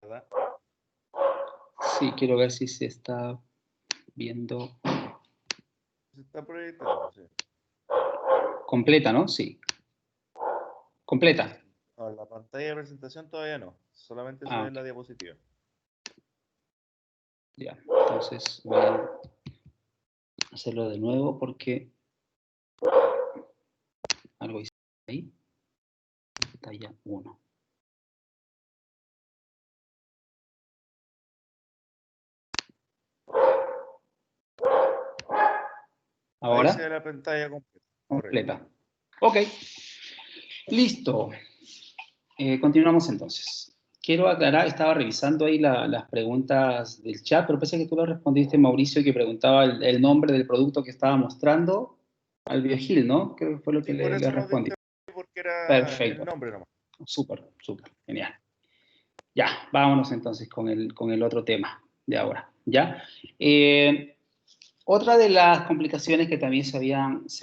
¿verdad? Sí, quiero ver si se está viendo Se está proyectando, sí. completa, ¿no? Sí, completa. Ahora, la pantalla de presentación todavía no, solamente se Ah, ve ok, la diapositiva. ya. Entonces voy a hacerlo de nuevo porque algo hice ahí. Pantalla 1. Ahí se Ahora, ve la pantalla completa, correcto. completa. Ok, listo. Continuamos entonces. Quiero aclarar, estaba revisando ahí las preguntas del chat, pero pensé que tú lo respondiste, Mauricio, que preguntaba el nombre del producto que estaba mostrando al BioGil, ¿no? Creo que fue lo que Sí, por le eso no te respondí. interrumpí porque era el Perfecto. nombre nomás. Súper, súper, genial. Ya, vámonos entonces con el otro tema de ahora, ¿ya? Otra de las complicaciones que también se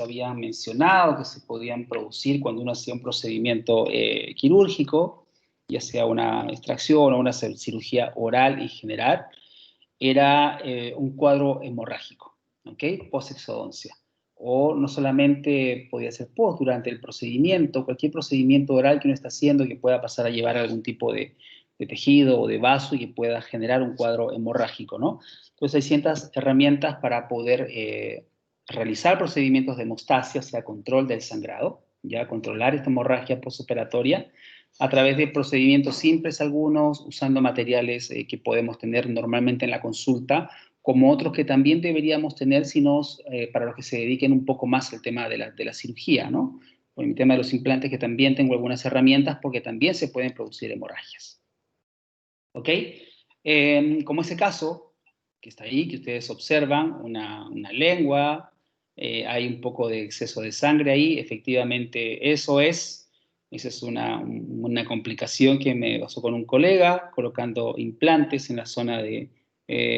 habían mencionado, que se podían producir cuando uno hacía un procedimiento quirúrgico, ya sea una extracción o una cirugía oral en general, era un cuadro hemorrágico, ¿ok? Post-exodoncia. O no solamente podía ser post, durante el procedimiento, cualquier procedimiento oral que uno está haciendo que pueda pasar a llevar algún tipo de tejido o de vaso y que pueda generar un cuadro hemorrágico, ¿no? Entonces hay ciertas herramientas para poder realizar procedimientos de hemostasia, o sea, control del sangrado, ya controlar esta hemorragia postoperatoria, a través de procedimientos simples algunos, usando materiales que podemos tener normalmente en la consulta, como otros que también deberíamos tener para los que se dediquen un poco más al tema de la cirugía, ¿no? Por el tema de los implantes, que también tengo algunas herramientas porque también se pueden producir hemorragias. ¿Ok? Como ese caso, que está ahí, que ustedes observan, una lengua, hay un poco de exceso de sangre ahí, efectivamente esa es una complicación que me pasó con un colega, colocando implantes en la zona de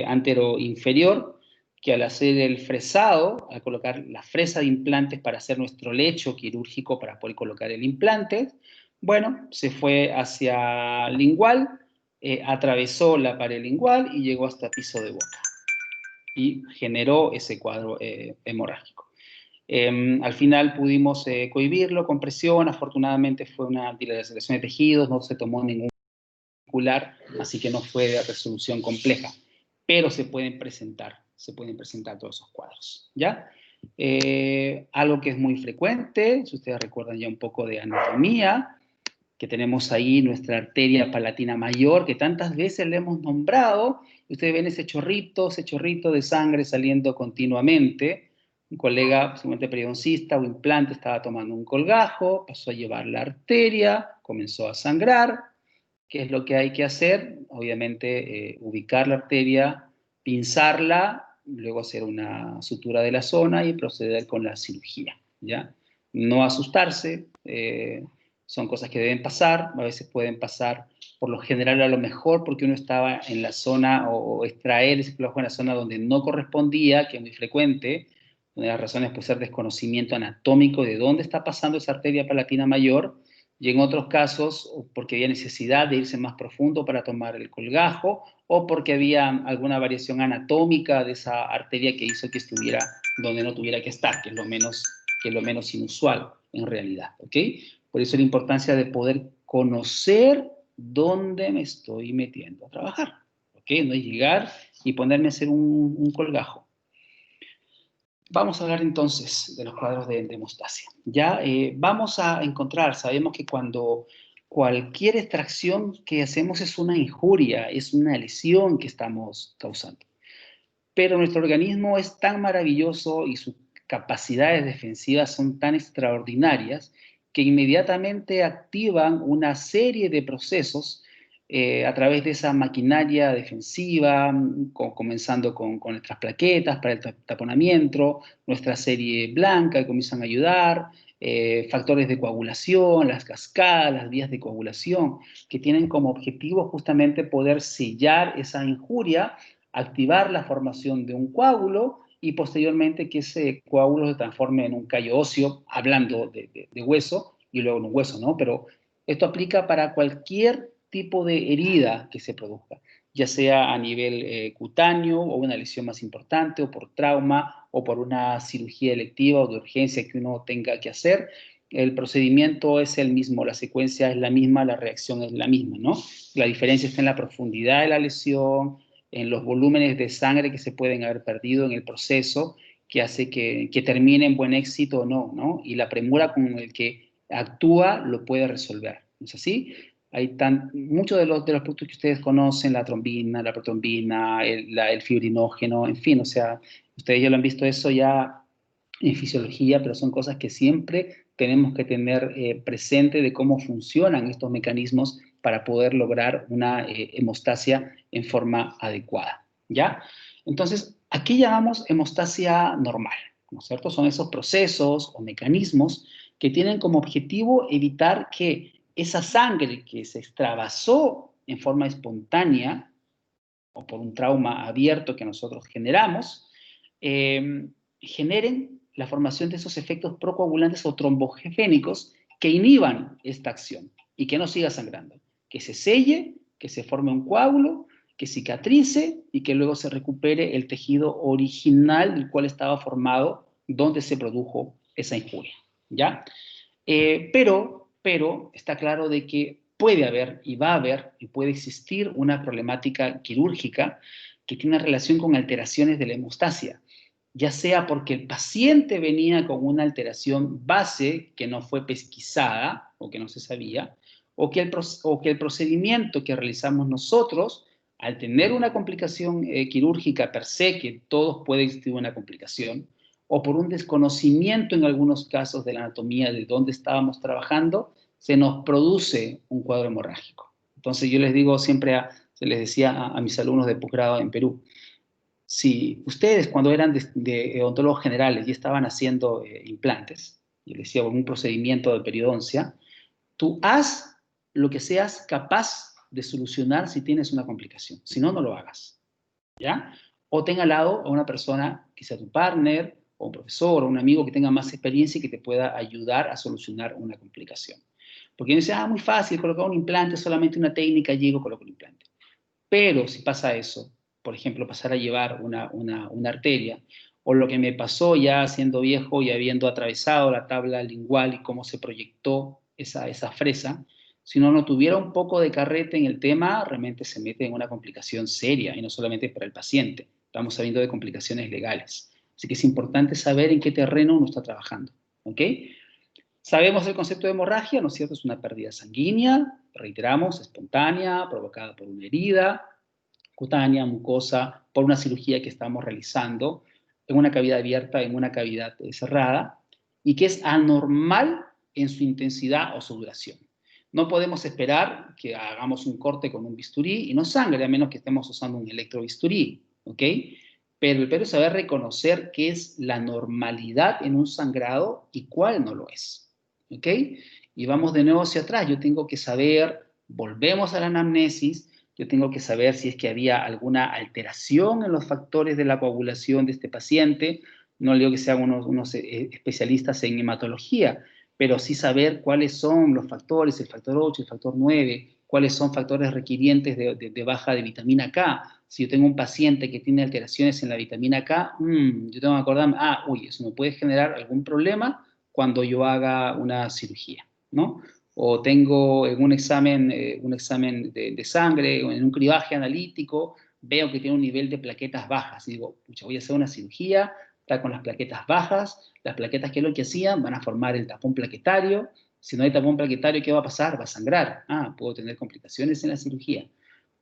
antero inferior, que al hacer el fresado, al colocar la fresa de implantes para hacer nuestro lecho quirúrgico para poder colocar el implante, bueno, se fue hacia lingual, atravesó la pared lingual y llegó hasta piso de boca y generó ese cuadro hemorrágico. Al final pudimos cohibirlo con presión, afortunadamente fue una dilatación de tejidos, no se tomó ningún muscular, así que no fue de resolución compleja, pero se pueden presentar todos esos cuadros, ¿ya? Algo que es muy frecuente, si ustedes recuerdan ya un poco de anatomía, que tenemos ahí nuestra arteria palatina mayor, que tantas veces le hemos nombrado, y ustedes ven ese chorrito de sangre saliendo continuamente. Un colega, seguramente periodoncista o implante, estaba tomando un colgajo, pasó a llevar la arteria, comenzó a sangrar. ¿Qué es lo que hay que hacer? Obviamente, ubicar la arteria, pinzarla, luego hacer una sutura de la zona y proceder con la cirugía, ¿ya? No asustarse, son cosas que deben pasar, a veces pueden pasar, por lo general a lo mejor porque uno estaba en la zona o extraer ese flujo en la zona donde no correspondía, que es muy frecuente. Una de las razones puede ser desconocimiento anatómico de dónde está pasando esa arteria palatina mayor, y en otros casos porque había necesidad de irse más profundo para tomar el colgajo, o porque había alguna variación anatómica de esa arteria que hizo que estuviera donde no tuviera que estar, que es lo menos inusual en realidad, ¿ok? Por eso la importancia de poder conocer dónde me estoy metiendo a trabajar, ¿ok? No es llegar y ponerme a hacer un colgajo. Vamos a hablar entonces de los cuadros de hemostasia. Ya vamos a encontrar, sabemos que cuando cualquier extracción que hacemos es una injuria, es una lesión que estamos causando. Pero nuestro organismo es tan maravilloso y sus capacidades defensivas son tan extraordinarias que inmediatamente activan una serie de procesos a través de esa maquinaria defensiva, comenzando con nuestras plaquetas para el taponamiento, nuestra serie blanca que comienzan a ayudar, factores de coagulación, las cascadas, las vías de coagulación, que tienen como objetivo justamente poder sellar esa injuria, activar la formación de un coágulo y posteriormente que ese coágulo se transforme en un callo óseo, hablando de hueso, y luego en un hueso, ¿no? Pero esto aplica para cualquier tipo de herida que se produzca, ya sea a nivel cutáneo o una lesión más importante, o por trauma, o por una cirugía electiva o de urgencia que uno tenga que hacer, el procedimiento es el mismo, la secuencia es la misma, la reacción es la misma, ¿no? La diferencia está en la profundidad de la lesión, en los volúmenes de sangre que se pueden haber perdido en el proceso, que hace que termine en buen éxito o no, ¿no? Y la premura con el que actúa lo puede resolver, ¿no es así? Hay muchos de los productos que ustedes conocen, la trombina, la protrombina, el fibrinógeno, en fin, o sea, ustedes ya lo han visto eso ya en fisiología, pero son cosas que siempre tenemos que tener presente de cómo funcionan estos mecanismos para poder lograr una hemostasia en forma adecuada, ¿ya? Entonces, aquí llamamos hemostasia normal, ¿no es cierto? Son esos procesos o mecanismos que tienen como objetivo evitar que esa sangre que se extravasó en forma espontánea o por un trauma abierto que nosotros generamos, generen la formación de esos efectos procoagulantes o trombogénicos que inhiban esta acción y que no siga sangrando, que se selle, que se forme un coágulo, que cicatrice y que luego se recupere el tejido original del cual estaba formado donde se produjo esa injuria, ¿ya? Pero está claro de que puede haber y va a haber y puede existir una problemática quirúrgica que tiene relación con alteraciones de la hemostasia, ya sea porque el paciente venía con una alteración base que no fue pesquisada o que no se sabía, o que el procedimiento que realizamos nosotros, al tener una complicación quirúrgica per se, que todos puede existir una complicación, o por un desconocimiento en algunos casos de la anatomía de dónde estábamos trabajando, se nos produce un cuadro hemorrágico. Entonces yo les digo siempre, se les decía a mis alumnos de posgrado en Perú, si ustedes cuando eran de odontólogos generales y estaban haciendo implantes, yo les decía un procedimiento de periodoncia, tú haz lo que seas capaz de solucionar si tienes una complicación, si no, no lo hagas, ¿ya? O tenga al lado a una persona que sea tu partner, o un profesor, o un amigo que tenga más experiencia y que te pueda ayudar a solucionar una complicación. Porque uno dice, muy fácil, colocar un implante, solamente una técnica, llego, coloco el implante. Pero si pasa eso, por ejemplo, pasar a llevar una arteria, o lo que me pasó ya siendo viejo y habiendo atravesado la tabla lingual y cómo se proyectó esa fresa, si uno no tuviera un poco de carrete en el tema, realmente se mete en una complicación seria, y no solamente para el paciente, estamos hablando de complicaciones legales. Así que es importante saber en qué terreno uno está trabajando, ¿ok? Sabemos el concepto de hemorragia, ¿no es cierto? Es una pérdida sanguínea, reiteramos, espontánea, provocada por una herida cutánea, mucosa, por una cirugía que estamos realizando en una cavidad abierta, en una cavidad cerrada, y que es anormal en su intensidad o su duración. No podemos esperar que hagamos un corte con un bisturí y no sangre, a menos que estemos usando un electrobisturí, ¿ok? Pero es saber reconocer qué es la normalidad en un sangrado y cuál no lo es, ¿ok? Y vamos de nuevo hacia atrás. Yo tengo que saber, volvemos a la anamnesis, yo tengo que saber si es que había alguna alteración en los factores de la coagulación de este paciente. No le digo que sean unos especialistas en hematología, pero sí saber cuáles son los factores, el factor 8, el factor 9, cuáles son factores requirientes de baja de vitamina K. Si yo tengo un paciente que tiene alteraciones en la vitamina K, yo tengo que acordarme, eso me puede generar algún problema cuando yo haga una cirugía, ¿no? O tengo en un examen de sangre, o en un cribaje analítico, veo que tiene un nivel de plaquetas bajas. Y digo, pucha, voy a hacer una cirugía, está con las plaquetas bajas, las plaquetas, ¿qué es lo que hacían? Van a formar el tapón plaquetario. Si no hay tapón plaquetario, ¿qué va a pasar? Va a sangrar. Puedo tener complicaciones en la cirugía.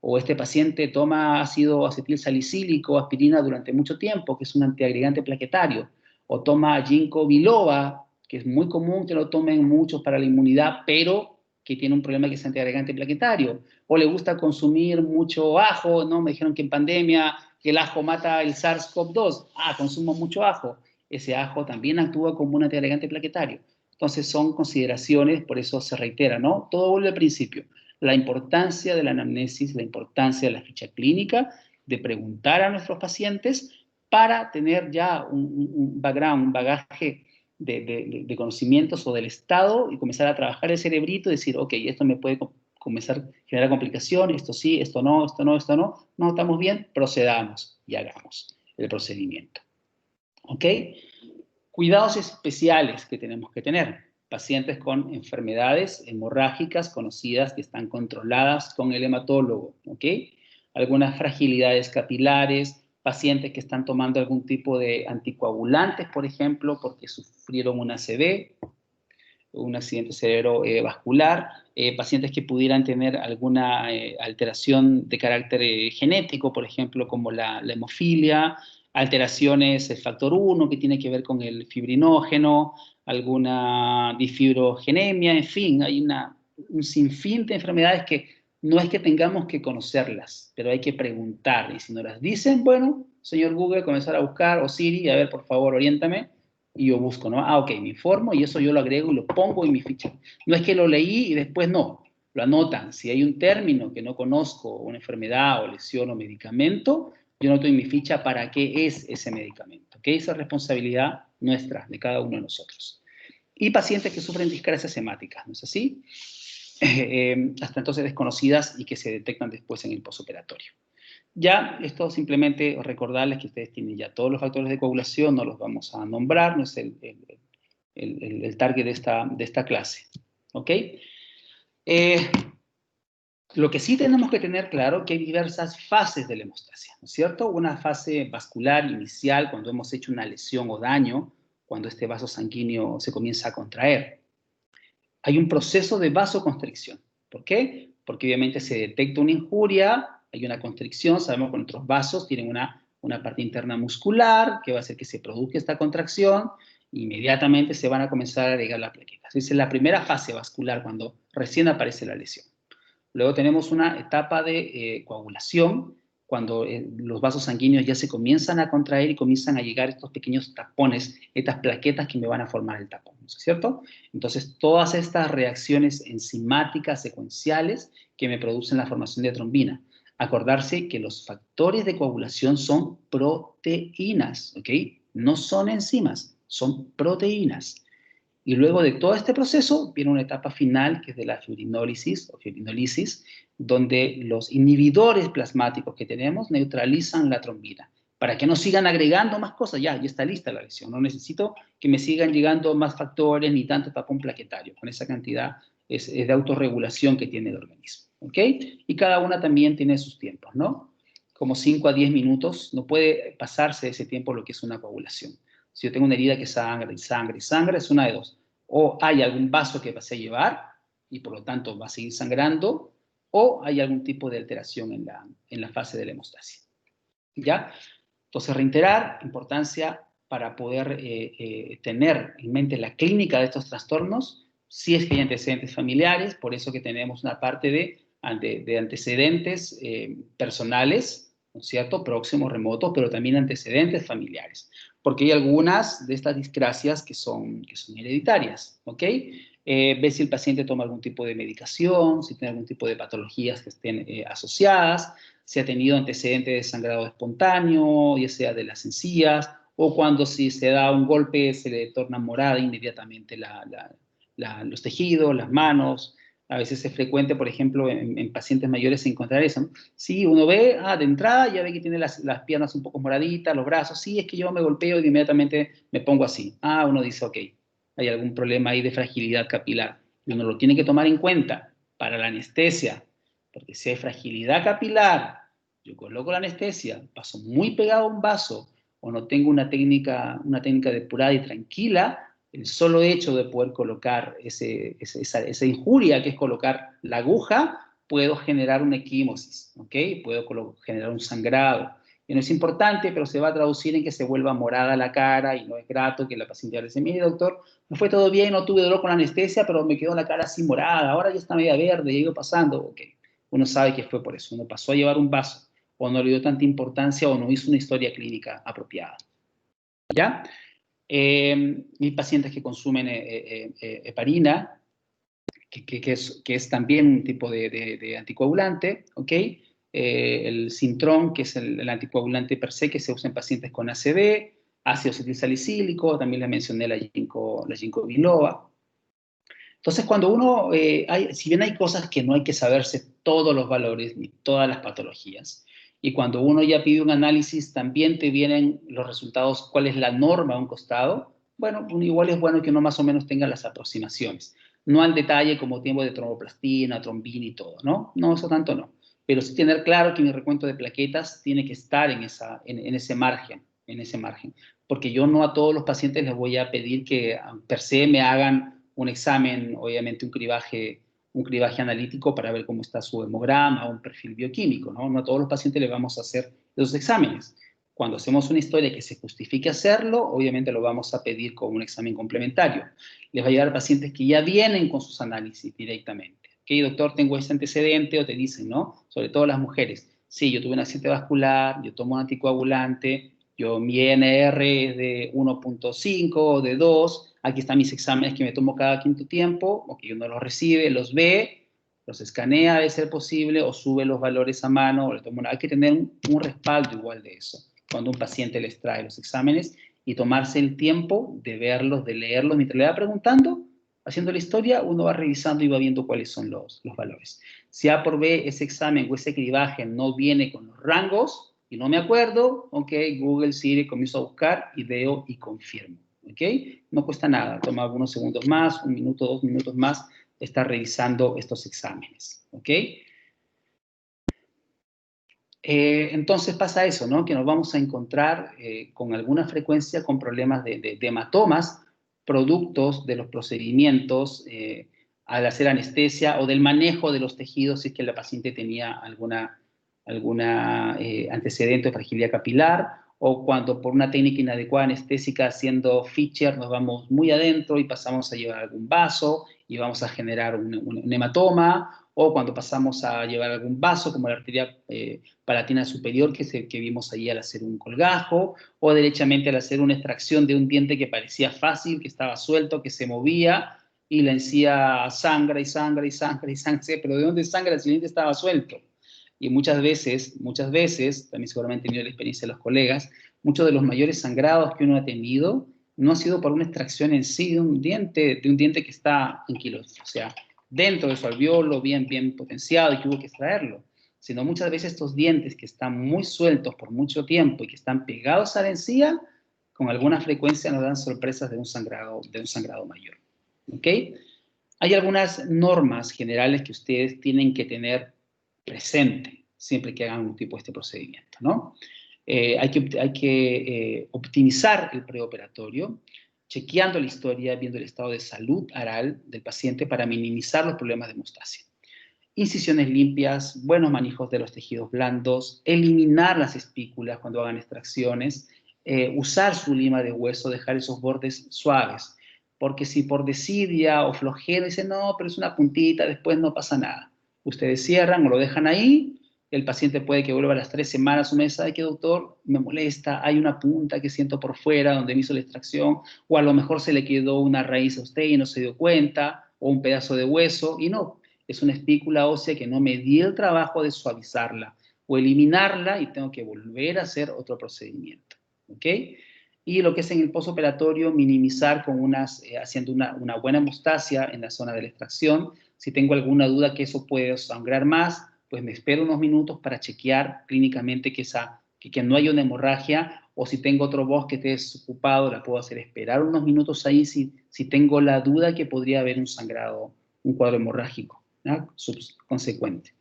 O este paciente toma ácido acetil salicílico, aspirina durante mucho tiempo, que es un antiagregante plaquetario. O toma ginkgo biloba, que es muy común que lo tomen muchos para la inmunidad, pero que tiene un problema que es antiagregante plaquetario. O le gusta consumir mucho ajo, ¿no? Me dijeron que en pandemia que el ajo mata el SARS-CoV-2. Consumo mucho ajo. Ese ajo también actúa como un antiagregante plaquetario. Entonces son consideraciones, por eso se reitera, ¿no? Todo vuelve al principio. La importancia de la anamnesis, la importancia de la ficha clínica, de preguntar a nuestros pacientes para tener ya un background, un bagaje de conocimientos o del estado y comenzar a trabajar el cerebrito y decir, ok, esto me puede comenzar a generar complicaciones, esto sí, esto no, esto no, esto no. No, estamos bien, procedamos y hagamos el procedimiento. ¿Ok? Cuidados especiales que tenemos que tener. Pacientes con enfermedades hemorrágicas conocidas que están controladas con el hematólogo. ¿Ok? Algunas fragilidades capilares, pacientes que están tomando algún tipo de anticoagulantes, por ejemplo, porque sufrieron un ACV, un accidente cerebrovascular, pacientes que pudieran tener alguna alteración de carácter genético, por ejemplo, como la hemofilia, alteraciones del factor 1 que tiene que ver con el fibrinógeno, alguna difibrogenemia, en fin, hay un sinfín de enfermedades que no es que tengamos que conocerlas, pero hay que preguntar, y si no las dicen, bueno, señor Google, comenzar a buscar, o Siri, a ver, por favor, oriéntame, y yo busco, ¿no? Ah, ok, me informo y eso yo lo agrego y lo pongo en mi ficha. No es que lo leí y después no, lo anotan. Si hay un término que no conozco, una enfermedad o lesión o medicamento, yo noto en mi ficha para qué es ese medicamento, ¿ok? Esa es responsabilidad nuestra, de cada uno de nosotros. Y pacientes que sufren discrasias hemáticas, ¿no es así? Hasta entonces desconocidas y que se detectan después en el posoperatorio. Ya, esto simplemente recordarles que ustedes tienen ya todos los factores de coagulación, no los vamos a nombrar, no es el target de esta clase. ¿Ok? Lo que sí tenemos que tener claro que hay diversas fases de la hemostasia, ¿no es cierto? Una fase vascular inicial, cuando hemos hecho una lesión o daño, cuando este vaso sanguíneo se comienza a contraer. Hay un proceso de vasoconstricción. ¿Por qué? Porque obviamente se detecta una injuria, hay una constricción, sabemos que nuestros vasos tienen una parte interna muscular que va a hacer que se produzca esta contracción, inmediatamente se van a comenzar a agregar las plaquetas. Esa es la primera fase vascular cuando recién aparece la lesión. Luego tenemos una etapa de coagulación, cuando los vasos sanguíneos ya se comienzan a contraer y comienzan a llegar estos pequeños tapones, estas plaquetas que me van a formar el tapón, ¿no es cierto? Entonces, todas estas reacciones enzimáticas secuenciales que me producen la formación de trombina. Acordarse que los factores de coagulación son proteínas, ¿ok? No son enzimas, son proteínas. Y luego de todo este proceso viene una etapa final que es de la fibrinólisis o fibrinolisis, donde los inhibidores plasmáticos que tenemos neutralizan la trombina para que no sigan agregando más cosas. Ya está lista la lesión, no necesito que me sigan llegando más factores ni tanto tapón plaquetario. Con esa cantidad es de autorregulación que tiene el organismo. ¿Ok? Y cada una también tiene sus tiempos, ¿no? Como 5 a 10 minutos, no puede pasarse ese tiempo lo que es una coagulación. Si yo tengo una herida que sangra y sangra y sangra, es una de dos. O hay algún vaso que pasé a llevar y por lo tanto va a seguir sangrando, o hay algún tipo de alteración en la fase de la hemostasia. ¿Ya? Entonces, reiterar importancia para poder tener en mente la clínica de estos trastornos, si es que hay antecedentes familiares, por eso que tenemos una parte de antecedentes personales, ¿no es cierto?, próximos, remotos, pero también antecedentes familiares, porque hay algunas de estas discrasias que son hereditarias, ¿ok? Ve si el paciente toma algún tipo de medicación, si tiene algún tipo de patologías que estén asociadas, si ha tenido antecedentes de sangrado espontáneo, ya sea de las encías, o cuando si se da un golpe se le torna morada inmediatamente los tejidos, las manos. A veces es frecuente, por ejemplo, en pacientes mayores encontrar eso, ¿no? Sí, uno ve, de entrada ya ve que tiene las piernas un poco moraditas, los brazos, sí, es que yo me golpeo y inmediatamente me pongo así. Uno dice, ok, hay algún problema ahí de fragilidad capilar. Y uno lo tiene que tomar en cuenta para la anestesia, porque si hay fragilidad capilar, yo coloco la anestesia, paso muy pegado a un vaso, o no tengo una técnica depurada y tranquila, el solo hecho de poder colocar esa injuria que es colocar la aguja, puedo generar una equimosis, ¿ok? Puedo generar un sangrado. Y no es importante, pero se va a traducir en que se vuelva morada la cara y no es grato que la paciente le dice, mire doctor, me fue todo bien, no tuve dolor con la anestesia, pero me quedó la cara así morada, ahora ya está media verde, ya iba pasando, ok. Uno sabe que fue por eso, uno pasó a llevar un vaso, o no le dio tanta importancia, o no hizo una historia clínica apropiada. ¿Ya? Hay pacientes que consumen heparina, que es también un tipo de anticoagulante, ¿ok? El Sintrom, que es el anticoagulante per se que se usa en pacientes con ACV, ácido acetilsalicílico, también les mencioné la ginkgo biloba. Entonces, cuando uno, si bien hay cosas que no hay que saberse todos los valores ni todas las patologías, y cuando uno ya pide un análisis, también te vienen los resultados, cuál es la norma a un costado, bueno, igual es bueno que uno más o menos tenga las aproximaciones. No al detalle como tiempo de tromboplastina, trombina y todo, ¿no? No, eso tanto no. Pero sí tener claro que mi recuento de plaquetas tiene que estar en ese margen, porque yo no a todos los pacientes les voy a pedir que per se me hagan un examen, obviamente un cribaje analítico para ver cómo está su hemograma o un perfil bioquímico, ¿no? No a todos los pacientes les vamos a hacer esos exámenes. Cuando hacemos una historia que se justifique hacerlo, obviamente lo vamos a pedir con un examen complementario. Les va a llegar a pacientes que ya vienen con sus análisis directamente. Ok, doctor, tengo este antecedente, o te dicen, ¿no? Sobre todo las mujeres. Sí, yo tuve un accidente vascular, yo tomo un anticoagulante, mi ENR es de 1.5 o de 2, aquí están mis exámenes que me tomo cada quinto tiempo, o que uno los recibe, los ve, los escanea de ser posible, o sube los valores a mano, o le toma hay que tener un respaldo igual de eso, cuando un paciente les trae los exámenes, y tomarse el tiempo de verlos, de leerlos, mientras le va preguntando, haciendo la historia, uno va revisando y va viendo cuáles son los valores. Si A por B ese examen o ese cribaje no viene con los rangos, y no me acuerdo, ok, Google, Siri, comienzo a buscar y veo y confirmo, ok. No cuesta nada, toma algunos segundos más, 1 minuto, 2 minutos más, estar revisando estos exámenes, ok. Entonces pasa eso, ¿no? Que nos vamos a encontrar con alguna frecuencia con problemas de hematomas, productos de los procedimientos al hacer anestesia o del manejo de los tejidos si es que la paciente tenía alguna antecedente de fragilidad capilar, o cuando por una técnica inadecuada anestésica haciendo Fischer nos vamos muy adentro y pasamos a llevar algún vaso y vamos a generar un hematoma, o cuando pasamos a llevar algún vaso como la arteria palatina superior que vimos ahí al hacer un colgajo, o derechamente al hacer una extracción de un diente que parecía fácil, que estaba suelto, que se movía, y la encía sangra y sangra y sangra y sangra, pero ¿de dónde sangra si el diente estaba suelto? Y muchas veces, también seguramente he tenido la experiencia de los colegas, muchos de los mayores sangrados que uno ha tenido no ha sido por una extracción en sí de un diente que está en kilos, o sea, dentro de su alveolo, bien potenciado y que hubo que extraerlo, sino muchas veces estos dientes que están muy sueltos por mucho tiempo y que están pegados a la encía, con alguna frecuencia nos dan sorpresas de un sangrado mayor. ¿Ok? Hay algunas normas generales que ustedes tienen que tener presente siempre que hagan un tipo de este procedimiento, ¿no? Hay que optimizar el preoperatorio, chequeando la historia, viendo el estado de salud oral del paciente para minimizar los problemas de hemostasia. Incisiones limpias, buenos manejos de los tejidos blandos, eliminar las espículas cuando hagan extracciones, usar su lima de hueso, dejar esos bordes suaves, porque si por desidia o flojera dicen, no, pero es una puntita, después no pasa nada. Ustedes cierran o lo dejan ahí, el paciente puede que vuelva a las 3 semanas, un mes, ¿sabe qué, doctor? Me molesta, hay una punta que siento por fuera donde me hizo la extracción, o a lo mejor se le quedó una raíz a usted y no se dio cuenta, o un pedazo de hueso, y no, es una espícula ósea que no me di el trabajo de suavizarla o eliminarla y tengo que volver a hacer otro procedimiento, ¿ok? Y lo que es en el postoperatorio, minimizar con haciendo una buena hemostasia en la zona de la extracción. Si tengo alguna duda que eso puede sangrar más, pues me espero unos minutos para chequear clínicamente que no haya una hemorragia, o si tengo otro voz que esté desocupado, la puedo hacer esperar unos minutos ahí si tengo la duda que podría haber un sangrado, un cuadro hemorrágico, ¿no? Subconsecuente.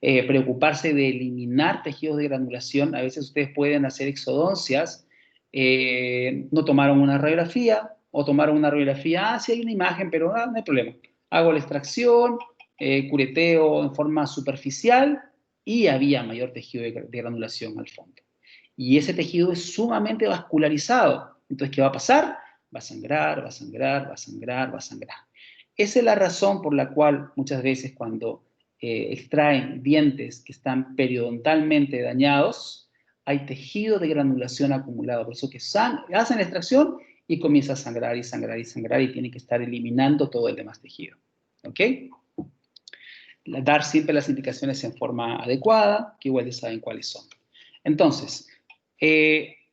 Preocuparse de eliminar tejidos de granulación. A veces ustedes pueden hacer exodoncias, no tomaron una radiografía, o tomaron una radiografía, sí hay una imagen, pero no hay problema. Hago la extracción, cureteo en forma superficial, y había mayor tejido de granulación al fondo. Y ese tejido es sumamente vascularizado. Entonces, ¿qué va a pasar? Va a sangrar, va a sangrar, va a sangrar, va a sangrar. Esa es la razón por la cual muchas veces cuando extraen dientes que están periodontalmente dañados, hay tejido de granulación acumulado. Por eso que hacen la extracción y comienza a sangrar y sangrar y sangrar, y tienen que estar eliminando todo el demás tejido. ¿Ok? Dar siempre las indicaciones en forma adecuada, que igual ya saben cuáles son. Entonces,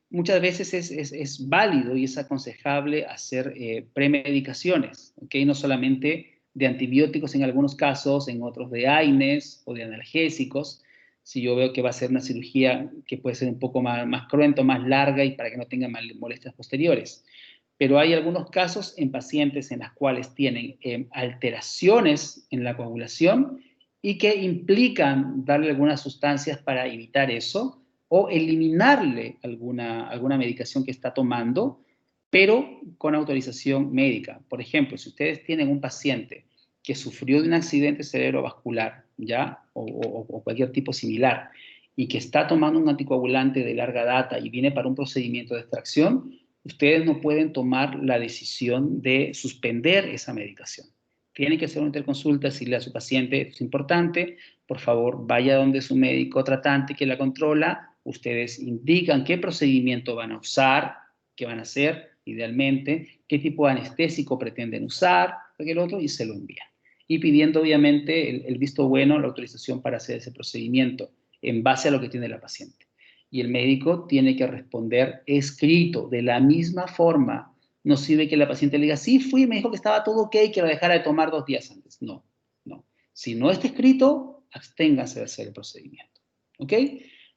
muchas veces es válido y es aconsejable hacer premedicaciones, ¿ok? No solamente de antibióticos en algunos casos, en otros de AINES o de analgésicos. Si yo veo que va a ser una cirugía que puede ser un poco más cruenta, más larga y para que no tenga molestias posteriores. Pero hay algunos casos en pacientes en las cuales tienen alteraciones en la coagulación y que implican darle algunas sustancias para evitar eso o eliminarle alguna medicación que está tomando, pero con autorización médica. Por ejemplo, si ustedes tienen un paciente que sufrió de un accidente cerebrovascular, ¿ya? O cualquier tipo similar, y que está tomando un anticoagulante de larga data y viene para un procedimiento de extracción, ustedes no pueden tomar la decisión de suspender esa medicación. Tienen que hacer una interconsulta, decirle a su paciente, es importante, por favor, vaya donde su médico tratante que la controla, ustedes indican qué procedimiento van a usar, qué van a hacer, idealmente, qué tipo de anestésico pretenden usar, aquel otro, y se lo envían. Y pidiendo, obviamente, el visto bueno, la autorización para hacer ese procedimiento, en base a lo que tiene la paciente. Y el médico tiene que responder escrito, de la misma forma. No sirve que la paciente le diga, sí, fui, me dijo que estaba todo ok, que lo dejara de tomar 2 días antes. No, no. Si no está escrito, absténganse de hacer el procedimiento. ¿Ok?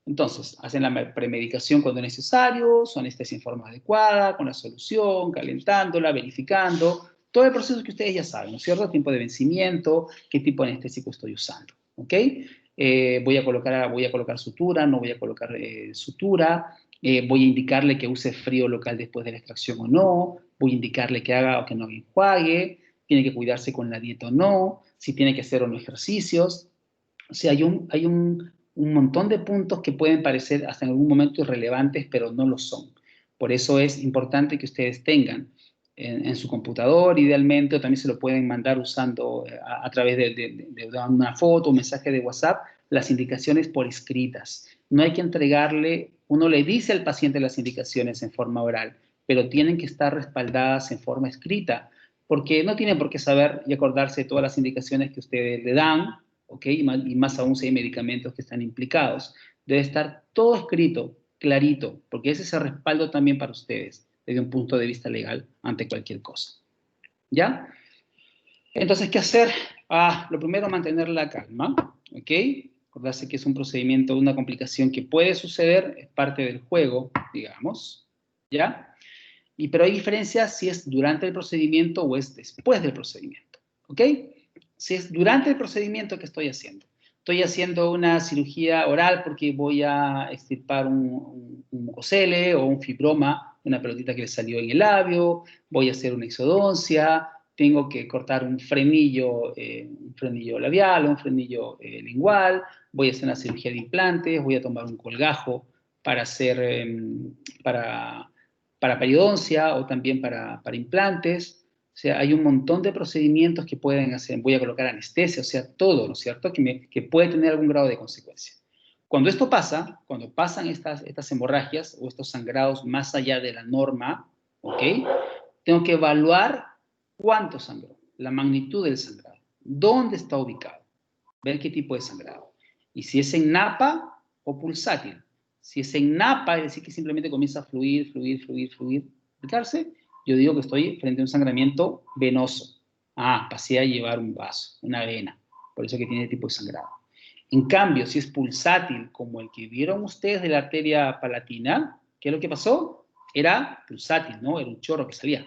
Entonces, hacen la premedicación cuando es necesario, su anestesia en forma adecuada, con la solución, calentándola, verificando, todo el proceso que ustedes ya saben, ¿no es cierto? Tiempo de vencimiento, qué tipo de anestésico estoy usando, ¿ok? Voy a colocar sutura, no voy a colocar sutura, voy a indicarle que use frío local después de la extracción o no, voy a indicarle que haga o que no enjuague, tiene que cuidarse con la dieta o no, si tiene que hacer o no ejercicios. O sea, hay un montón de puntos que pueden parecer hasta en algún momento irrelevantes, pero no lo son. Por eso es importante que ustedes tengan en su computador, idealmente, o también se lo pueden mandar usando a través de una foto, un mensaje de WhatsApp, las indicaciones por escritas. No hay que entregarle, uno le dice al paciente las indicaciones en forma oral, pero tienen que estar respaldadas en forma escrita, porque no tienen por qué saber y acordarse de todas las indicaciones que ustedes le dan, ¿ok? Y más aún si hay medicamentos que están implicados. Debe estar todo escrito, clarito, porque ese es el respaldo también para ustedes, desde un punto de vista legal, ante cualquier cosa. ¿Ya? Entonces, ¿qué hacer? Lo primero, mantener la calma, ¿ok? Acordarse que es un procedimiento, una complicación que puede suceder, es parte del juego, digamos, ¿ya? Pero hay diferencias si es durante el procedimiento o es después del procedimiento, ¿ok? Si es durante el procedimiento, ¿qué estoy haciendo? Estoy haciendo una cirugía oral porque voy a extirpar un mucosele o un fibroma, una pelotita que le salió en el labio, voy a hacer una exodoncia, tengo que cortar un frenillo labial, un frenillo lingual, voy a hacer una cirugía de implantes, voy a tomar un colgajo para hacer, para periodoncia o también para implantes. O sea, hay un montón de procedimientos que pueden hacer, voy a colocar anestesia, o sea, todo, ¿no es cierto?, que puede tener algún grado de consecuencia. Cuando esto pasa, cuando pasan estas hemorragias o estos sangrados más allá de la norma, ¿ok?, tengo que evaluar cuánto sangró, la magnitud del sangrado, dónde está ubicado, ver qué tipo de sangrado. Y si es en napa o pulsátil. Si es en napa, es decir, que simplemente comienza a fluir, aplicarse, yo digo que estoy frente a un sangramiento venoso. Pasé a llevar un vaso, una vena, por eso que tiene tipo de sangrado. En cambio, si es pulsátil, como el que vieron ustedes de la arteria palatina, ¿qué es lo que pasó? Era pulsátil, ¿no? Era un chorro que salía,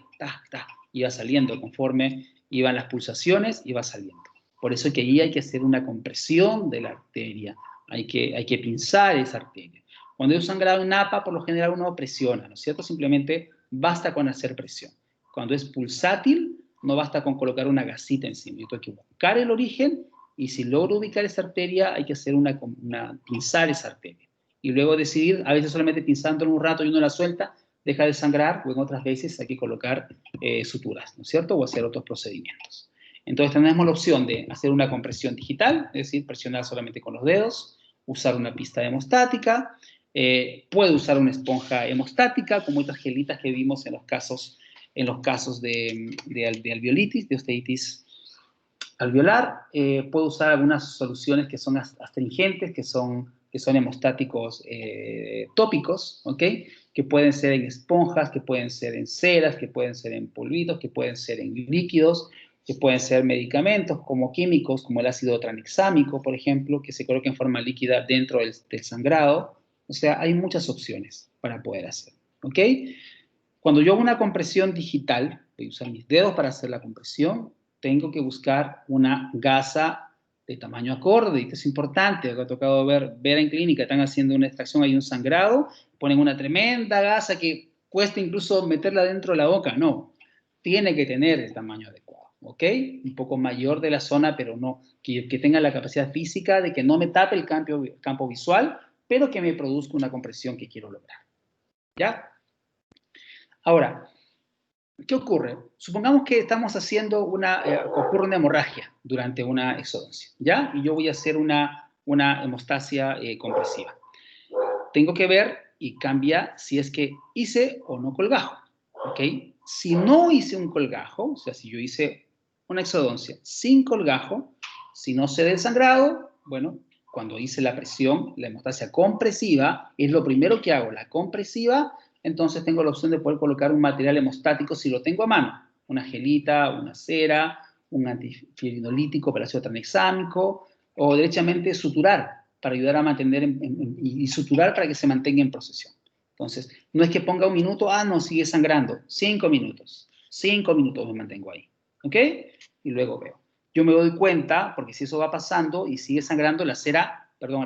iba saliendo conforme iban las pulsaciones, iba saliendo. Por eso que ahí hay que hacer una compresión de la arteria, hay que pinzar esa arteria. Cuando hay un sangrado en napa, por lo general uno presiona, ¿no es cierto? Simplemente basta con hacer presión. Cuando es pulsátil, no basta con colocar una gasita encima. Yo tengo que buscar el origen y si logro ubicar esa arteria, hay que hacer pinzar esa arteria. Y luego decidir, a veces solamente pinzándola un rato y uno la suelta, deja de sangrar, o en otras veces hay que colocar suturas, ¿no es cierto? O hacer otros procedimientos. Entonces tenemos la opción de hacer una compresión digital, es decir, presionar solamente con los dedos, usar una pista hemostática, puede usar una esponja hemostática, como estas gelitas que vimos en los casos de alveolitis, de osteitis alveolar. Puede usar algunas soluciones que son astringentes, que son hemostáticos tópicos, ¿ok?, que pueden ser en esponjas, que pueden ser en ceras, que pueden ser en polvitos, que pueden ser en líquidos. que pueden ser medicamentos como químicos, como el ácido tranexámico, por ejemplo, que se coloca en forma líquida dentro del sangrado. O sea, hay muchas opciones para poder hacer, ¿ok? Cuando yo hago una compresión digital, voy a usar mis dedos para hacer la compresión, tengo que buscar una gasa de tamaño acorde, y esto es importante, lo que ha tocado ver en clínica, están haciendo una extracción, hay un sangrado, ponen una tremenda gasa que cuesta incluso meterla dentro de la boca, no, tiene que tener el tamaño adecuado, ¿ok? Un poco mayor de la zona, pero no, que tenga la capacidad física de que no me tape el campo visual, pero que me produzca una compresión que quiero lograr, ¿ya? Ahora, ¿qué ocurre? Supongamos que estamos haciendo ocurre una hemorragia durante una exodoncia, ¿ya? Y yo voy a hacer una hemostasia compresiva. Tengo que ver y cambia si es que hice o no colgajo, ¿ok? Si no hice un colgajo, o sea, si yo hice una exodoncia sin colgajo, si no se da el sangrado, bueno, cuando hice la presión, la hemostasia compresiva, es lo primero que hago, la compresiva, entonces tengo la opción de poder colocar un material hemostático si lo tengo a mano, una gelita, una cera, un antifierinolítico para ácido tranexámico, o derechamente suturar para ayudar a mantener y suturar para que se mantenga en procesión. Entonces, no es que ponga un minuto, no, sigue sangrando, 5 minutos me mantengo ahí, ¿ok? Y luego veo. Yo me doy cuenta, porque si eso va pasando y sigue sangrando, la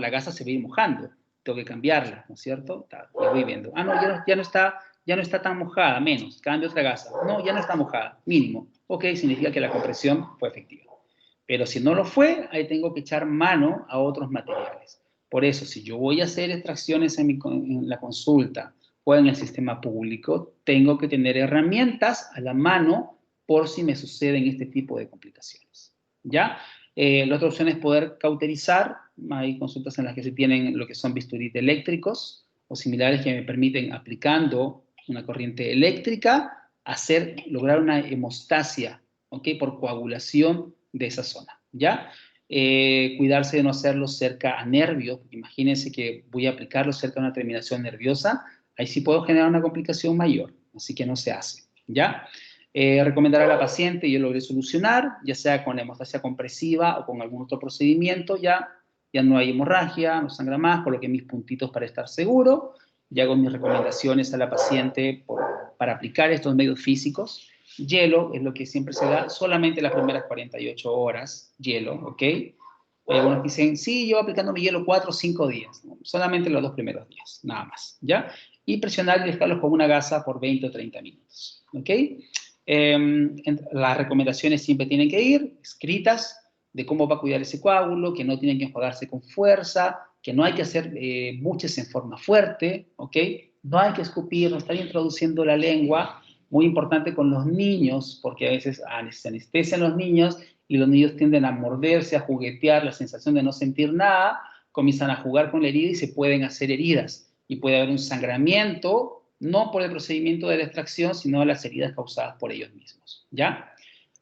gasa se va a ir mojando, tengo que cambiarla, ¿no es cierto? Y voy viendo, no, ya no está tan mojada, menos, cambio otra gasa, no, ya no está mojada, mínimo, ok, significa que la compresión fue efectiva. Pero si no lo fue, ahí tengo que echar mano a otros materiales. Por eso, si yo voy a hacer extracciones en la consulta o en el sistema público, tengo que tener herramientas a la mano por si me suceden este tipo de complicaciones. ¿Ya? La otra opción es poder cauterizar. Hay consultas en las que se tienen lo que son bisturí eléctricos o similares que me permiten, aplicando una corriente eléctrica, lograr una hemostasia, ¿ok? Por coagulación de esa zona, ¿ya? Cuidarse de no hacerlo cerca a nervios, imagínense que voy a aplicarlo cerca a una terminación nerviosa, ahí sí puedo generar una complicación mayor, así que no se hace, ¿ya? Recomendar a la paciente, yo logré solucionar, ya sea con la hemostasia compresiva o con algún otro procedimiento, ya no hay hemorragia, no sangra más, coloqué mis puntitos para estar seguro, y hago mis recomendaciones a la paciente para aplicar estos medios físicos. Hielo es lo que siempre se da, solamente las primeras 48 horas, hielo, ¿ok? Algunos dicen, sí, yo aplicando mi hielo 4 o 5 días, ¿no? Solamente los 2 primeros días, nada más, ¿ya? Y presionar y dejarlos con una gasa por 20 o 30 minutos, ¿ok? Las recomendaciones siempre tienen que ir escritas de cómo va a cuidar ese coágulo, que no tienen que enjuagarse con fuerza, que no hay que hacer buches en forma fuerte, ¿ok? No hay que escupir, no estar introduciendo la lengua, muy importante con los niños, porque a veces se anestesian los niños y los niños tienden a morderse, a juguetear, la sensación de no sentir nada, comienzan a jugar con la herida y se pueden hacer heridas. Y puede haber un sangramiento, no por el procedimiento de la extracción, sino de las heridas causadas por ellos mismos, ¿ya?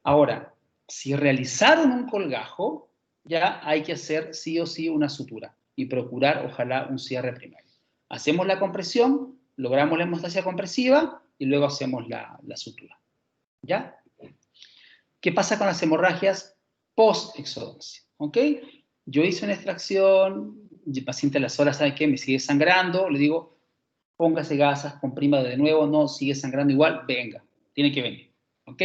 Ahora, si realizaron un colgajo, ya hay que hacer sí o sí una sutura y procurar, ojalá, un cierre primario. Hacemos la compresión, logramos la hemostasia compresiva y luego hacemos la sutura, ¿ya? ¿Qué pasa con las hemorragias post-exodoncia? ¿Ok? Yo hice una extracción, el paciente a las horas sabe que me sigue sangrando, le digo, póngase gasas, comprima de nuevo, no, sigue sangrando igual, venga, tiene que venir, ¿ok?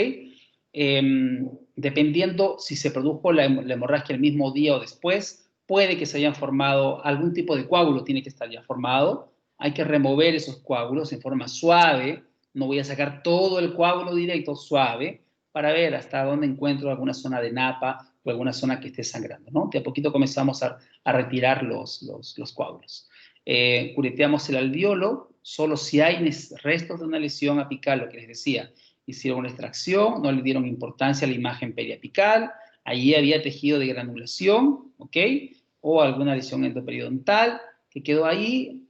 Dependiendo si se produjo la hemorragia el mismo día o después, puede que se hayan formado algún tipo de coágulo, tiene que estar ya formado, hay que remover esos coágulos en forma suave, no voy a sacar todo el coágulo directo, suave, para ver hasta dónde encuentro alguna zona de napa o alguna zona que esté sangrando, ¿no? De a poquito comenzamos a retirar los coágulos. Cureteamos el alveolo, solo si hay restos de una lesión apical, lo que les decía, hicieron una extracción, no le dieron importancia a la imagen periapical, allí había tejido de granulación, ¿ok? O alguna lesión endoperiodontal que quedó ahí,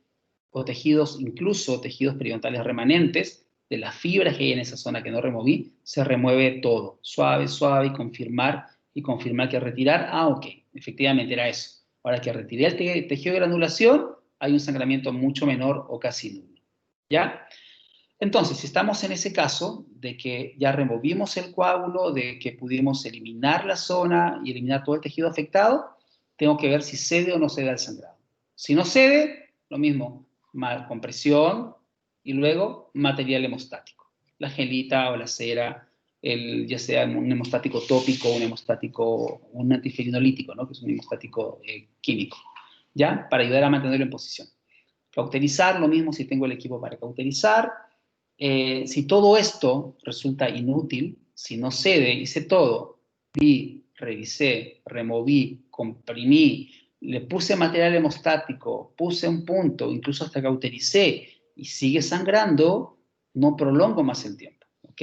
o tejidos, incluso tejidos periodontales remanentes, de las fibras que hay en esa zona que no removí, se remueve todo, suave, suave, y confirmar que retirar, ok, efectivamente era eso. Ahora que retiré el tejido de granulación, hay un sangramiento mucho menor o casi nulo, ¿ya? Entonces, si estamos en ese caso de que ya removimos el coágulo, de que pudimos eliminar la zona y eliminar todo el tejido afectado, tengo que ver si cede o no cede al sangrado. Si no cede, lo mismo, compresión y luego material hemostático. La gelita o la cera, ya sea un hemostático tópico, un hemostático, un antifilinolítico, ¿no? Que es un hemostático químico, ¿ya? Para ayudar a mantenerlo en posición. Cauterizar, lo mismo si tengo el equipo para cauterizar. Si todo esto resulta inútil, si no cede, hice todo, vi, revisé, removí, comprimí, le puse material hemostático, puse un punto, incluso hasta cautericé y sigue sangrando, no prolongo más el tiempo, ¿ok?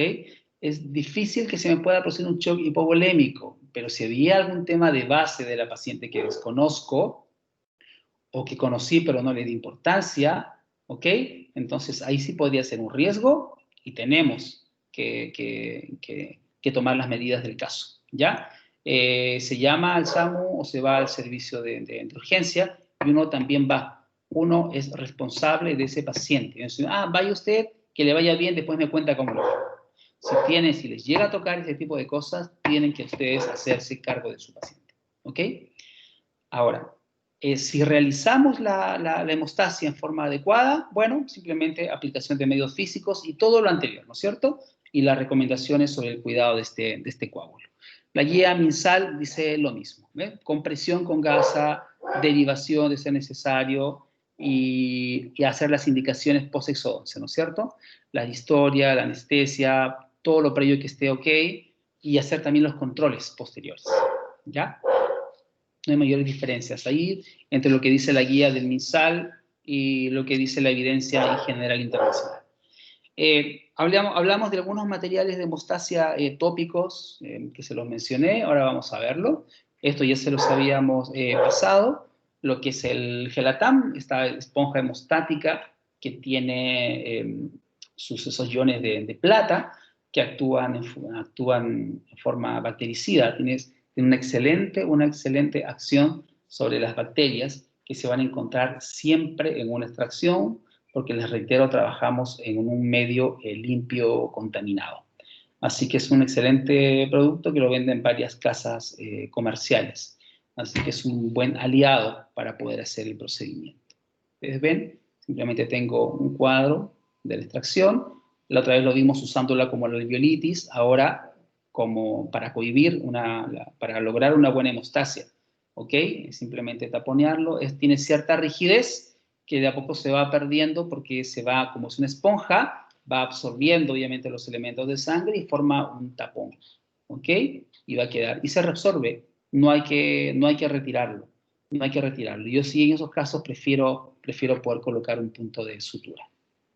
Es difícil que se me pueda producir un shock hipovolémico, pero si había algún tema de base de la paciente que desconozco, o que conocí pero no le di importancia, ¿ok? Entonces ahí sí podría ser un riesgo y tenemos que tomar las medidas del caso, ¿ya? Se llama al SAMU o se va al servicio de urgencia y uno también va. Uno es responsable de ese paciente. Entonces, vaya usted, que le vaya bien, después me cuenta cómo lo fue. Si les llega a tocar ese tipo de cosas, tienen que ustedes hacerse cargo de su paciente, ¿ok? Ahora, si realizamos la hemostasia en forma adecuada, bueno, simplemente aplicación de medios físicos y todo lo anterior, ¿no es cierto? Y las recomendaciones sobre el cuidado de este coágulo. La guía MinSal dice lo mismo, ¿ve? Compresión con gasa, derivación de ser necesario y hacer las indicaciones post-exodoncia, ¿no es cierto? La historia, la anestesia, todo lo previo que esté ok y hacer también los controles posteriores, ¿ya? No hay mayores diferencias ahí entre lo que dice la guía del MinSal y lo que dice la evidencia en general internacional. Hablamos de algunos materiales de hemostasia tópicos que se los mencioné, ahora vamos a verlo. Esto ya se los habíamos pasado. Lo que es el Gelatam, esta esponja hemostática que tiene esos iones de plata que actúan en forma bactericida. Tiene una excelente acción sobre las bacterias que se van a encontrar siempre en una extracción, porque les reitero, trabajamos en un medio limpio, contaminado. Así que es un excelente producto que lo venden varias casas comerciales. Así que es un buen aliado para poder hacer el procedimiento. Ustedes ven, simplemente tengo un cuadro de la extracción. La otra vez lo vimos usándola como la alveolitis, ahora como para cohibir, para lograr una buena hemostasia. ¿Ok? Simplemente taponearlo. Tiene cierta rigidez que de a poco se va perdiendo porque se va, como es una esponja, va absorbiendo obviamente los elementos de sangre y forma un tapón. ¿Ok? Y va a quedar. Y se reabsorbe. No hay que retirarlo. No hay que retirarlo. Yo sí en esos casos prefiero poder colocar un punto de sutura.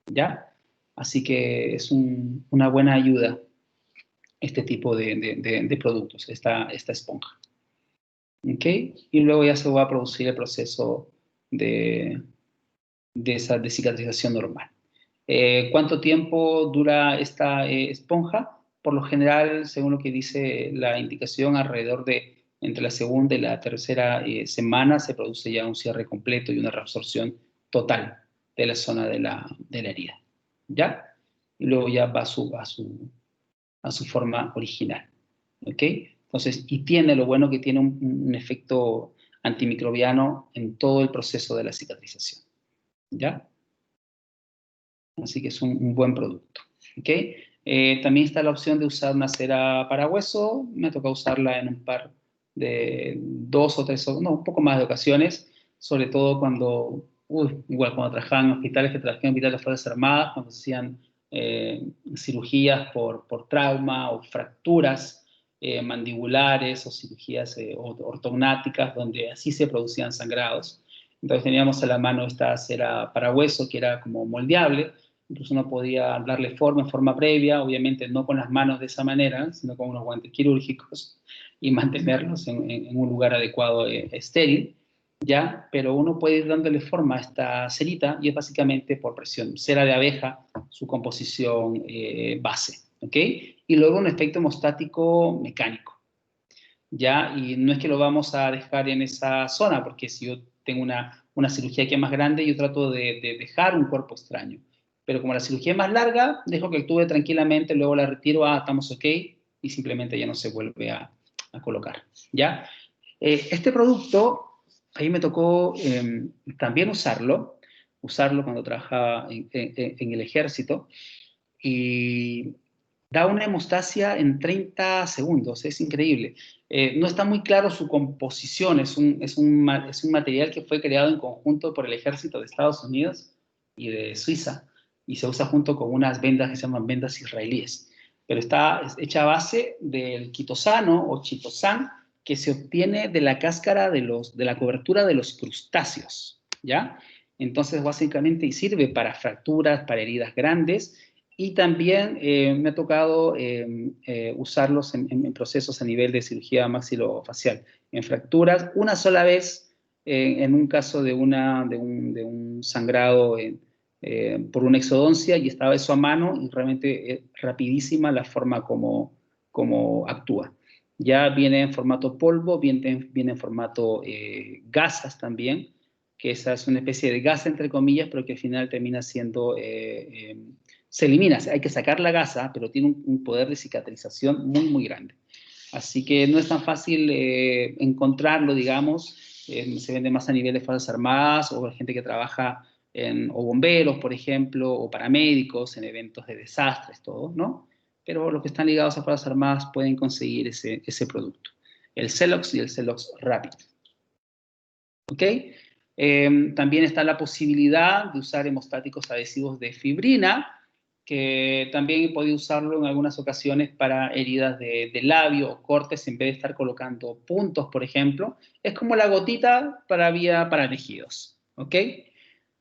¿Ya? Así que es una buena ayuda este tipo de productos, esta esponja. ¿Ok? Y luego ya se va a producir el proceso de cicatrización normal. ¿Cuánto tiempo dura esta esponja? Por lo general, según lo que dice la indicación, alrededor de entre la segunda y la tercera semana se produce ya un cierre completo y una reabsorción total de la zona de la herida. ¿Ya? Y luego ya va a su forma original. ¿Ok? Entonces, y tiene lo bueno que tiene un efecto antimicrobiano en todo el proceso de la cicatrización. ¿Ya? Así que es un buen producto. ¿Ok? También está la opción de usar una cera para hueso. Me toca usarla en un par de 2 o 3, no, un poco más de ocasiones, sobre todo igual cuando trabajaba en hospitales, que trabajé en hospitales de Fuerzas Armadas, cuando se hacían cirugías por trauma o fracturas mandibulares o cirugías ortognáticas, donde así se producían sangrados. Entonces teníamos a la mano esta cera para hueso, que era como moldeable. Incluso uno podía darle forma en forma previa, obviamente no con las manos de esa manera, sino con unos guantes quirúrgicos y mantenerlos en un lugar adecuado, estéril, ¿ya? Pero uno puede ir dándole forma a esta cerita y es básicamente por presión. Cera de abeja, su composición base, ¿ok? Y luego un efecto hemostático mecánico, ¿ya? Y no es que lo vamos a dejar en esa zona, porque si yo tengo una cirugía que es más grande, yo trato de dejar un cuerpo extraño. Pero como la cirugía es más larga, dejo que actúe tranquilamente, luego la retiro, estamos ok, y simplemente ya no se vuelve a colocar, ¿ya? Este producto, ahí me tocó también usarlo cuando trabajaba en el ejército, y da una hemostasia en 30 segundos, es increíble. No está muy claro su composición, es un material que fue creado en conjunto por el ejército de Estados Unidos y de Suiza, y se usa junto con unas vendas que se llaman vendas israelíes. Pero está hecha a base del quitosano o chitosan, que se obtiene de la cáscara de la cobertura de los crustáceos, ¿ya? Entonces, básicamente, y sirve para fracturas, para heridas grandes, y también me ha tocado usarlos en procesos a nivel de cirugía maxilofacial, en fracturas, una sola vez en un caso de un sangrado por una exodoncia, y estaba eso a mano, y realmente es rapidísima la forma como actúa. Ya viene en formato polvo, viene en formato gasas también, que esa es una especie de gasa entre comillas, pero que al final termina siendo se elimina, hay que sacar la gasa, pero tiene un poder de cicatrización muy, muy grande. Así que no es tan fácil encontrarlo, digamos, se vende más a nivel de Fuerzas Armadas o gente que trabaja o bomberos, por ejemplo, o paramédicos en eventos de desastres, todo, ¿no? Pero los que están ligados a Fuerzas Armadas pueden conseguir ese producto. El Celox y el Celox Rapid. ¿Ok? También está la posibilidad de usar hemostáticos adhesivos de fibrina, que también puede usarlo en algunas ocasiones para heridas de labio o cortes, en vez de estar colocando puntos, por ejemplo. Es como la gotita para tejidos, ¿ok?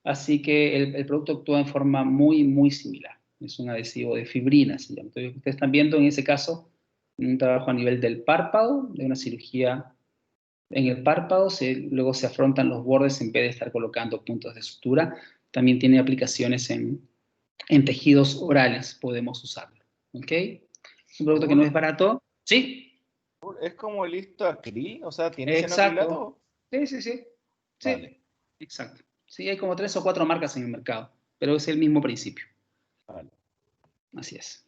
Así que el producto actúa en forma muy, muy similar. Es un adhesivo de fibrina, se llama. Entonces, ustedes están viendo en ese caso un trabajo a nivel del párpado, de una cirugía en el párpado, luego se afrontan los bordes en vez de estar colocando puntos de sutura. También tiene aplicaciones en tejidos orales, podemos usarlo. ¿Ok? Es un producto que no es barato. ¿Sí? ¿Es como el Histoacril? O sea, ¿tiene Exacto. cianocrilato? Sí, sí, sí. Sí, Vale. exacto. Sí, hay como 3 o 4 marcas en el mercado, pero es el mismo principio. Vale. Así es.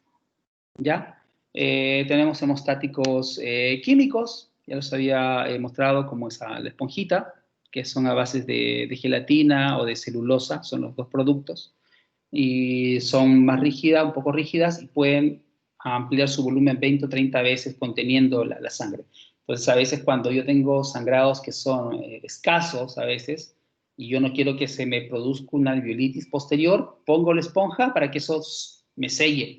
¿Ya? Tenemos hemostáticos químicos, ya los había mostrado, como la esponjita, que son a base de gelatina o de celulosa, son los dos productos, y son más rígidas, un poco rígidas, y pueden ampliar su volumen 20 o 30 veces conteniendo la sangre. Entonces, a veces cuando yo tengo sangrados que son escasos, a veces, y yo no quiero que se me produzca una alveolitis posterior, pongo la esponja para que eso me selle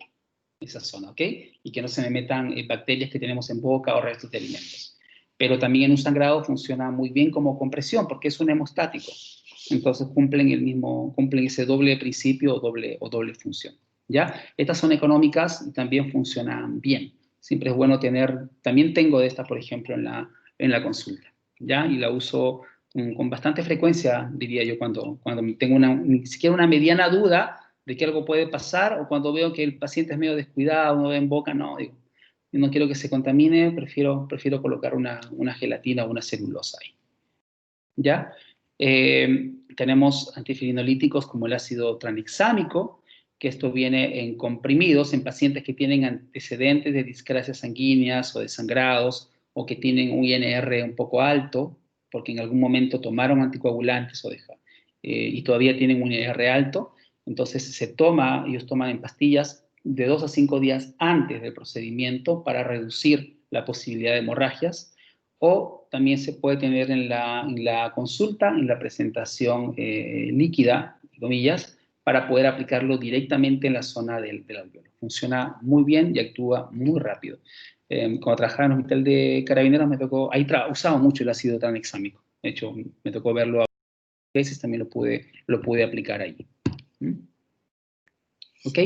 esa zona, ¿ok? Y que no se me metan bacterias que tenemos en boca o restos de alimentos. Pero también en un sangrado funciona muy bien como compresión, porque es un hemostático. Entonces cumplen ese doble principio o doble función, ¿ya? Estas son económicas y también funcionan bien. Siempre es bueno tener, también tengo de estas, por ejemplo, en la consulta, ¿ya? Y la uso con bastante frecuencia, diría yo, cuando tengo ni siquiera una mediana duda de que algo puede pasar, o cuando veo que el paciente es medio descuidado, no ve en boca, no, digo, no quiero que se contamine, prefiero colocar una gelatina o una celulosa ahí, ¿ya? Tenemos antifilinolíticos como el ácido tranexámico, que esto viene en comprimidos en pacientes que tienen antecedentes de discrasias sanguíneas o de sangrados, o que tienen un INR un poco alto, porque en algún momento tomaron anticoagulantes y todavía tienen un INR alto. Entonces ellos toman en pastillas de 2 a 5 días antes del procedimiento para reducir la posibilidad de hemorragias, o también se puede tener en la consulta, en la presentación líquida, comillas, para poder aplicarlo directamente en la zona del alveolo. Funciona muy bien y actúa muy rápido. Cuando trabajaba en el hospital de Carabineros, ahí usaba mucho el ácido tranexámico. De hecho, me tocó verlo a veces, también lo pude aplicar ahí. ¿Mm? ¿Ok?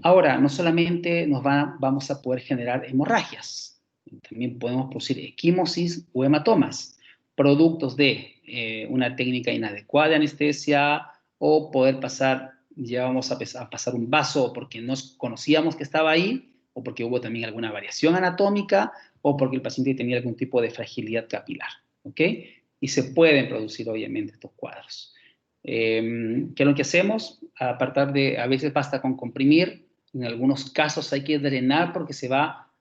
Ahora, no solamente vamos a poder generar hemorragias, también podemos producir equimosis o hematomas, productos de una técnica inadecuada de anestesia, o poder ya vamos a pasar un vaso porque no conocíamos que estaba ahí, o porque hubo también alguna variación anatómica, o porque el paciente tenía algún tipo de fragilidad capilar, ¿ok? Y se pueden producir, obviamente, estos cuadros. ¿Qué es lo que hacemos? A veces basta con comprimir, en algunos casos hay que drenar porque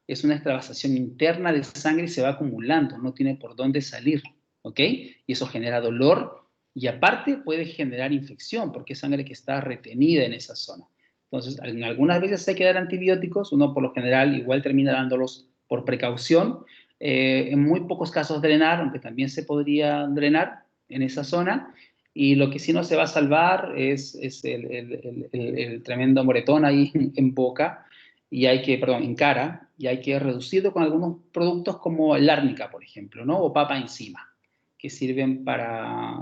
es una extravasación interna de sangre y se va acumulando, no tiene por dónde salir, ¿ok? Y eso genera dolor y aparte puede generar infección porque es sangre que está retenida en esa zona. Entonces, algunas veces hay que dar antibióticos, uno por lo general igual termina dándolos por precaución, en muy pocos casos drenar, aunque también se podría drenar en esa zona, y lo que sí no se va a salvar es el tremendo moretón ahí en boca, en cara, y hay que reducirlo con algunos productos como el árnica, por ejemplo, ¿no? O papa encima, que sirven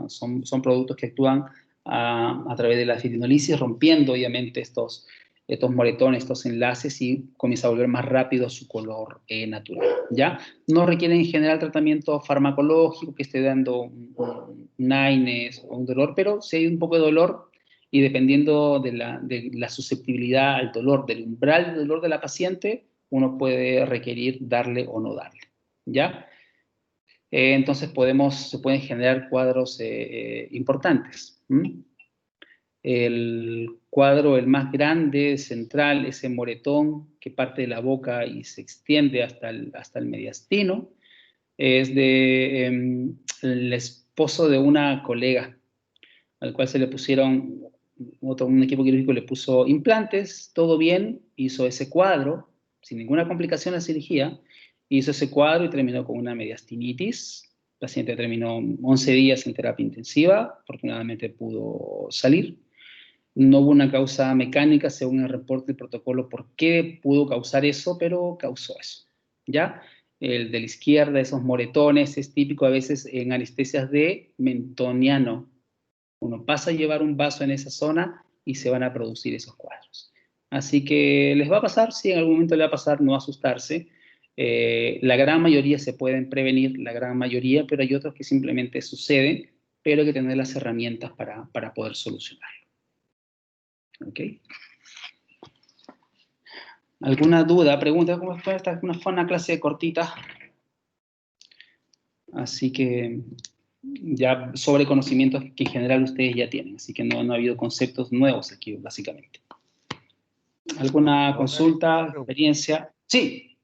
son productos que actúan a través de la fibrinolisis, rompiendo obviamente estos moretones, estos enlaces y comienza a volver más rápido su color natural, ¿ya? No requieren en general tratamiento farmacológico que esté dando un AINES o un dolor, pero si hay un poco de dolor y dependiendo de la susceptibilidad al dolor, del umbral de dolor de la paciente, uno puede requerir darle o no darle, ¿ya? Entonces se pueden generar cuadros importantes. El cuadro, el más grande, central, ese moretón que parte de la boca y se extiende hasta el mediastino, es el esposo de una colega, al cual se le pusieron, un equipo quirúrgico le puso implantes, todo bien, hizo ese cuadro, sin ninguna complicación la cirugía, hizo ese cuadro y terminó con una mediastinitis. El paciente terminó 11 días en terapia intensiva, afortunadamente pudo salir. No hubo una causa mecánica, según el reporte del protocolo, por qué pudo causar eso, pero causó eso, ¿ya? El de la izquierda, esos moretones, es típico a veces en anestesias de mentoniano. Uno pasa a llevar un vaso en esa zona y se van a producir esos cuadros. Así que les va a pasar, sí, en algún momento le va a pasar, no asustarse. La gran mayoría se pueden prevenir, la gran mayoría, pero hay otros que simplemente suceden, pero hay que tener las herramientas para poder solucionarlo. ¿Ok? ¿Alguna duda, pregunta? ¿Cómo fue? Esta fue una clase cortita. Así que ya sobre conocimientos que en general ustedes ya tienen. Así que no ha habido conceptos nuevos aquí, básicamente. ¿Alguna consulta, experiencia? Sí.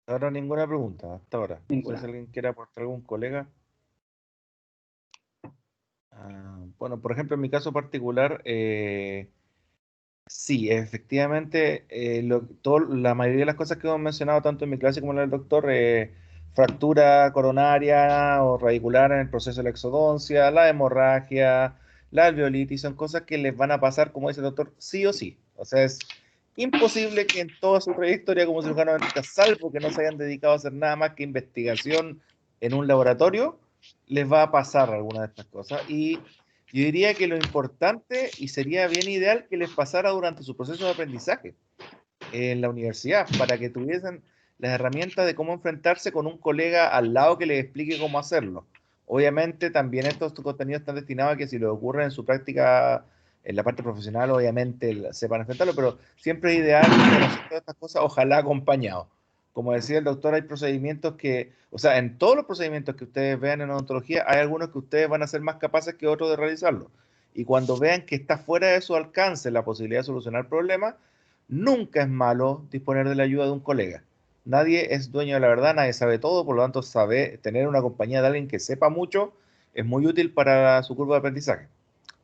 Ahora ninguna pregunta, hasta ahora. No sé Ninguna. si alguien quiere aportar, algún colega. Bueno, por ejemplo, en mi caso particular, sí, efectivamente, la mayoría de las cosas que hemos mencionado, tanto en mi clase como en la del doctor, fractura coronaria o radicular en el proceso de la exodoncia, la hemorragia, la alveolitis, son cosas que les van a pasar, como dice el doctor, sí o sí. O sea, es imposible que en toda su trayectoria como cirujano dentista, salvo que no se hayan dedicado a hacer nada más que investigación en un laboratorio, les va a pasar alguna de estas cosas. Y yo diría que lo importante, y sería bien ideal, que les pasara durante su proceso de aprendizaje en la universidad, para que tuviesen las herramientas de cómo enfrentarse con un colega al lado que les explique cómo hacerlo. Obviamente también estos contenidos están destinados a que si les ocurre en su práctica, en la parte profesional, obviamente sepan enfrentarlo, pero siempre es ideal conocer todas estas cosas, ojalá acompañados. Como decía el doctor, hay procedimientos que, o sea, en todos los procedimientos que ustedes vean en odontología, hay algunos que ustedes van a ser más capaces que otros de realizarlo. Y cuando vean que está fuera de su alcance la posibilidad de solucionar problemas, nunca es malo disponer de la ayuda de un colega. Nadie es dueño de la verdad, nadie sabe todo, por lo tanto, tener una compañía de alguien que sepa mucho es muy útil para su curva de aprendizaje.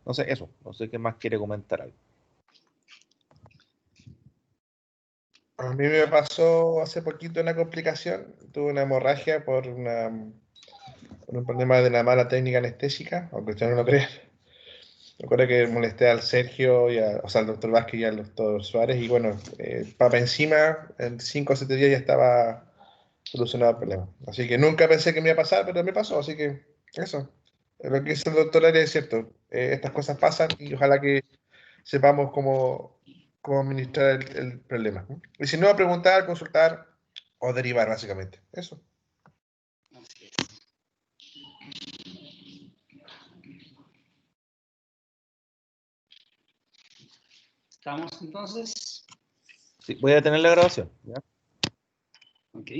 No sé, eso, no sé qué más quiere comentar algo. A mí me pasó hace poquito una complicación, tuve una hemorragia por un problema de una mala técnica anestésica, aunque usted no lo crea. Recuerdo que molesté al Sergio, o sea, al doctor Vázquez y al doctor Suárez, y bueno, papa encima, en 5 o 7 días ya estaba solucionado el problema. Así que nunca pensé que me iba a pasar, pero me pasó, así que eso. Lo que dice el doctor Arias es cierto, estas cosas pasan y ojalá que sepamos cómo administrar el problema, ¿no? Y si no, preguntar, consultar o derivar, básicamente. Eso. ¿Estamos entonces? Sí, voy a tener la grabación. ¿Ya? Ok.